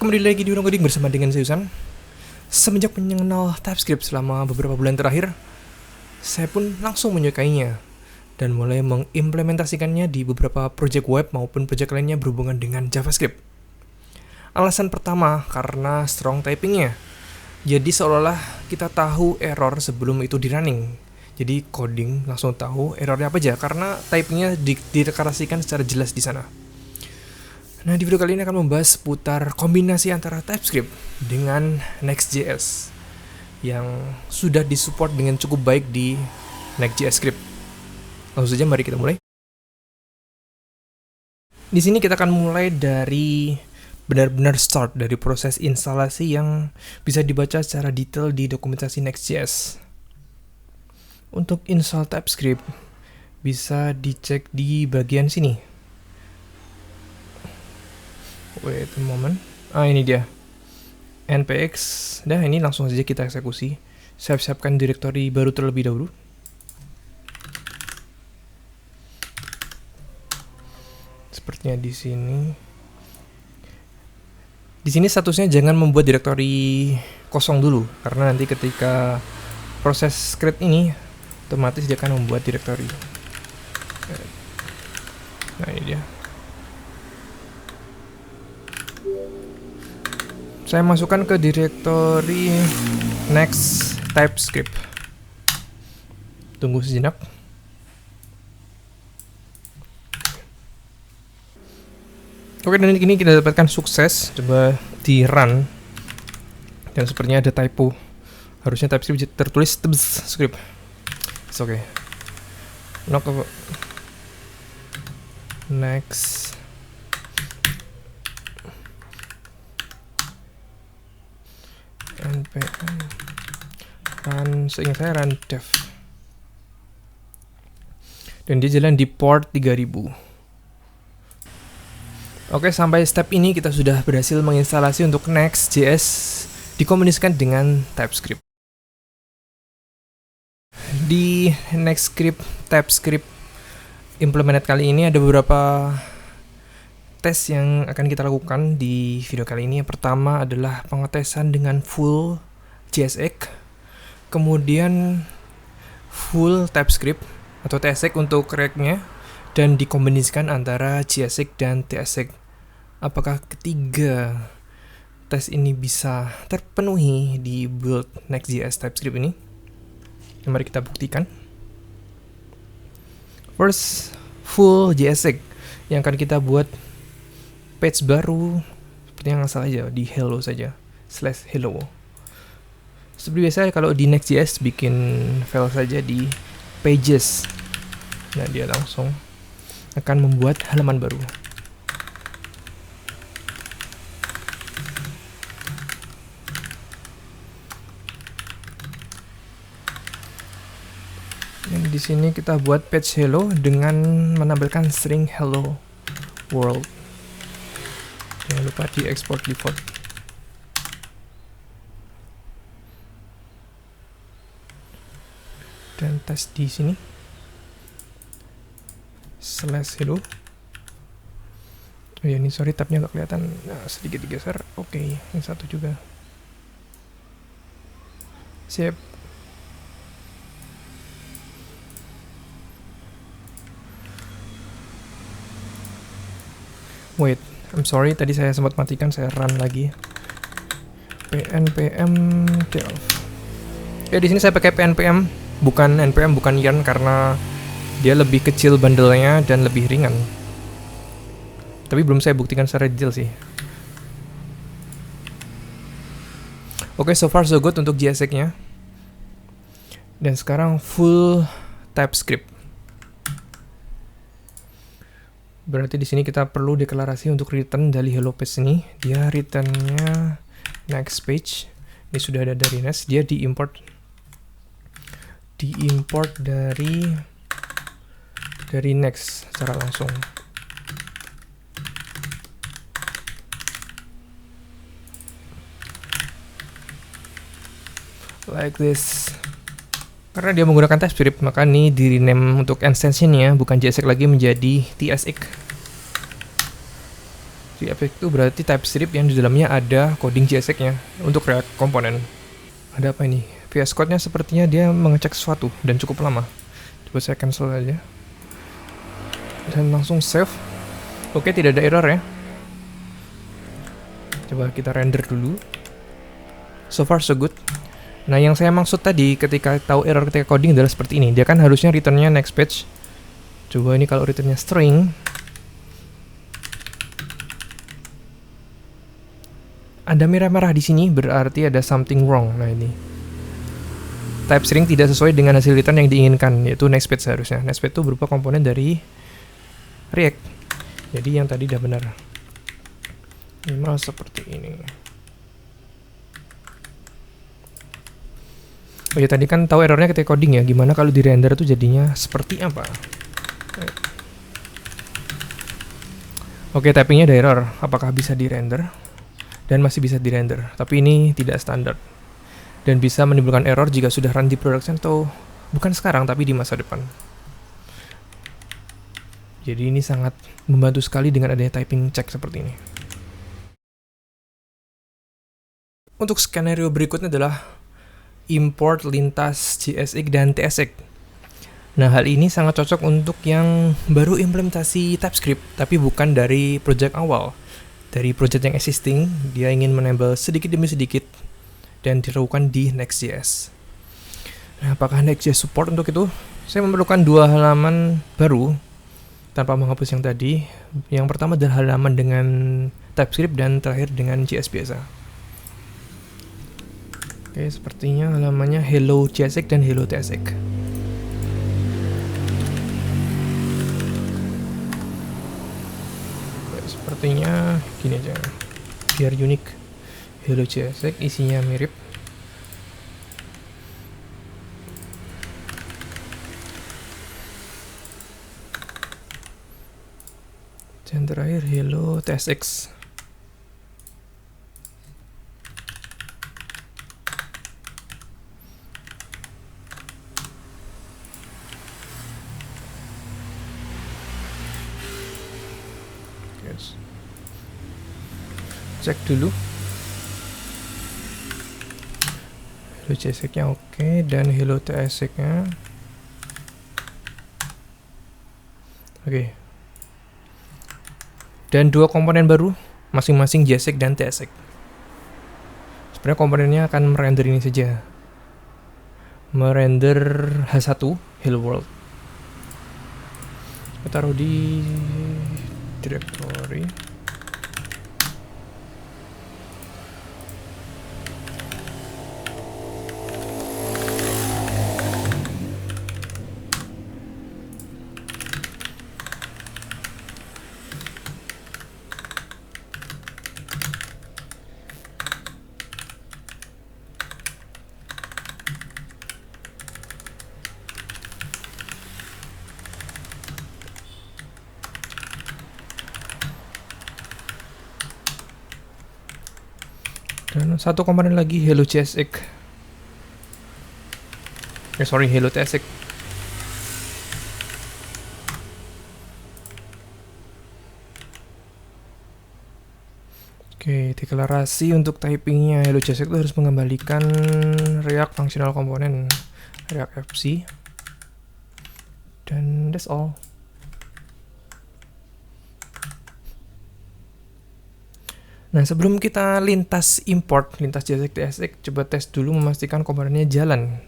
Kembali lagi di Urung Coding bersama dengan saya Usan. Semenjak mengenal TypeScript selama beberapa bulan terakhir, saya pun langsung menyukainya dan mulai mengimplementasikannya di beberapa project web maupun project lainnya berhubungan dengan JavaScript. Alasan pertama karena strong typingnya. Jadi seolah-olah kita tahu error sebelum itu di running. Jadi coding langsung tahu errornya apa aja karena typingnya dideklarasikan secara jelas di sana. Nah, di video kali ini akan membahas seputar kombinasi antara TypeScript dengan Next.js yang sudah disupport dengan cukup baik di Next.js Script. Langsung saja mari kita mulai. Di sini kita akan mulai dari benar-benar start dari proses instalasi yang bisa dibaca secara detail di dokumentasi Next.js. Untuk install TypeScript bisa dicek di bagian sini. Wait a moment. Ini dia. npx. Dah, ini langsung saja kita eksekusi. Siapkan direktori baru terlebih dahulu. Sepertinya di sini. Di sini statusnya jangan membuat direktori kosong dulu, karena nanti ketika proses script ini otomatis dia akan membuat direktori. Nah, ini dia. Saya masukkan ke direktori next TypeScript. Tunggu sejenak. Oke, dan ini kita dapatkan sukses. Coba di run. Dan sepertinya ada typo. Harusnya TypeScript tertulis script. It's okay. Next. npm run, seingat saya run dev, dan dia jalan di port 3000. Oke, sampai step ini kita sudah berhasil menginstalasi untuk Next.js dikombinasikan dengan TypeScript. Di TypeScript implemented kali ini ada beberapa tes yang akan kita lakukan di video kali ini. Yang pertama adalah pengetesan dengan full JSX, kemudian full TypeScript atau TSX untuk React-nya, dan dikombinasikan antara JSX dan TSX. Apakah ketiga tes ini bisa terpenuhi di build Next.js TypeScript ini? Mari kita buktikan. First, full JSX yang akan kita buat page baru seperti yang asal aja, di hello saja, /hello. Seperti biasa kalau di Next.js bikin file saja di pages. Nah, dia langsung akan membuat halaman baru. Dan di sini kita buat page hello dengan menampilkan string hello world. Jangan lupa di export default. Dan tes di sini /hello. Oh ya, ini sorry tabnya nggak kelihatan. Nah, sedikit digeser. Oke, yang satu juga. Siap. Wait, I'm sorry, tadi saya sempat matikan, saya run lagi. npm delve. Ya, di sini saya pakai npm, bukan yarn, karena dia lebih kecil bandelnya dan lebih ringan. Tapi belum saya buktikan secara detail sih. Oke, so far so good untuk JSX-nya. Dan sekarang full TypeScript. Berarti di sini kita perlu deklarasi untuk return dari hello page ini. Dia returnnya next page. Ini sudah ada dari Nest. Dia diimport dari Next secara langsung. Like this. Karena dia menggunakan TypeScript, maka ini di rename untuk extension-nya bukan JSX lagi menjadi TSX. React itu berarti TypeScript yang di dalamnya ada coding JSX-nya untuk React komponen. Ada apa ini? VS Code-nya sepertinya dia mengecek sesuatu dan cukup lama. Coba saya cancel aja. Dan langsung save. Oke, tidak ada error ya. Coba kita render dulu. So far so good. Nah, yang saya maksud tadi ketika tahu error ketika coding adalah seperti ini. Dia kan harusnya returnnya next page. Coba ini kalau returnnya string, ada merah-merah di sini, berarti ada something wrong. Nah ini, type string tidak sesuai dengan hasil return yang diinginkan, yaitu next page seharusnya. Next page itu berupa komponen dari React. Jadi yang tadi udah benar. Minimal seperti ini. Oh ya, tadi kan tahu errornya ketika coding ya. Gimana kalau di render tuh jadinya seperti apa? Oke, typingnya ada error. Apakah bisa di render? Dan masih bisa di render. Tapi ini tidak standar. Dan bisa menimbulkan error jika sudah run di production atau bukan sekarang tapi di masa depan. Jadi ini sangat membantu sekali dengan adanya typing check seperti ini. Untuk skenario berikutnya adalah import lintas JSX dan TSX. Nah, hal ini sangat cocok untuk yang baru implementasi TypeScript, tapi bukan dari project awal. Dari project yang existing, dia ingin menambah sedikit demi sedikit dan dilakukan di Next.js. Nah, apakah Next.js support untuk itu? Saya memerlukan 2 halaman baru tanpa menghapus yang tadi. Yang pertama adalah halaman dengan TypeScript dan terakhir dengan JS biasa. Oke, sepertinya halamannya Hello JSX dan Hello TSX. Sepertinya gini aja, biar unik. Hello JSX isinya mirip. Dan terakhir Hello TSX. Cek dulu. Hello JSX-nya oke, dan Hello TSX-nya oke. Dan 2 komponen baru, masing-masing JSX dan TSX. Sebenarnya komponennya akan merender ini saja. Merender H1 Hello World. Kita taruh di directory. Dan 1 komponen lagi Hello JSX. Hello TSX. Oke, deklarasi untuk typingnya Hello JSX itu harus mengembalikan React functional component, React FC. Dan that's all. Nah, sebelum kita lintas import, lintas JSX TSX, coba tes dulu memastikan komponennya jalan.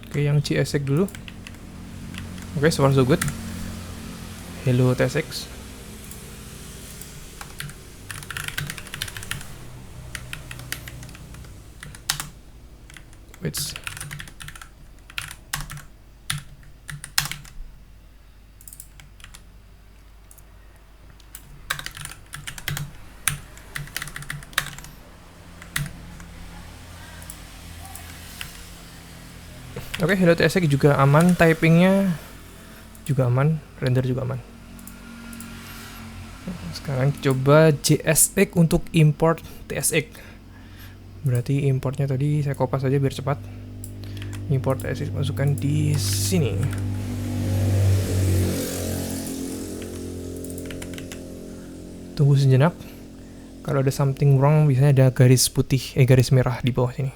Oke, yang JSX dulu. Oke, so far so good. Hello TSX. Wait. Oke, Hello TSX juga aman, typingnya juga aman, render juga aman. Sekarang coba JSX untuk import TSX. Berarti importnya tadi saya kopas aja biar cepat. Import TSX, masukkan di sini. Tunggu sejenak. Kalau ada something wrong, biasanya ada garis putih, garis merah di bawah sini.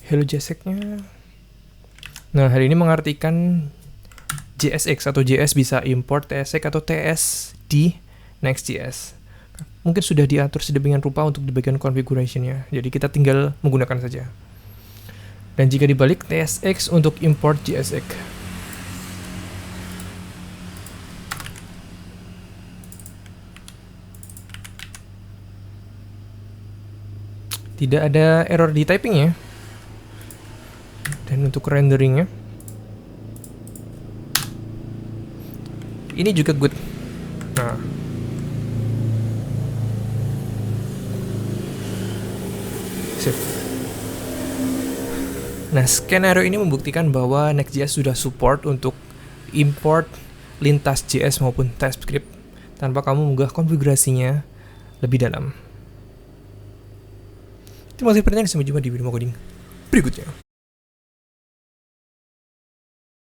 Hello JSX-nya. Nah, hari ini mengartikan JSX atau JS bisa import TSX atau TS di Next.js. Mungkin sudah diatur sedemikian rupa untuk di bagian configuration-nya. Jadi kita tinggal menggunakan saja. Dan jika dibalik, TSX untuk import JSX. Tidak ada error di typingnya. Dan untuk renderingnya, ini juga good. Nah, sip. Nah, skenario ini membuktikan bahwa Next.js sudah support untuk import lintas JS maupun TypeScript tanpa kamu mengunggah konfigurasinya lebih dalam. Terima kasih perhatian, sampai jumpa di video coding berikutnya.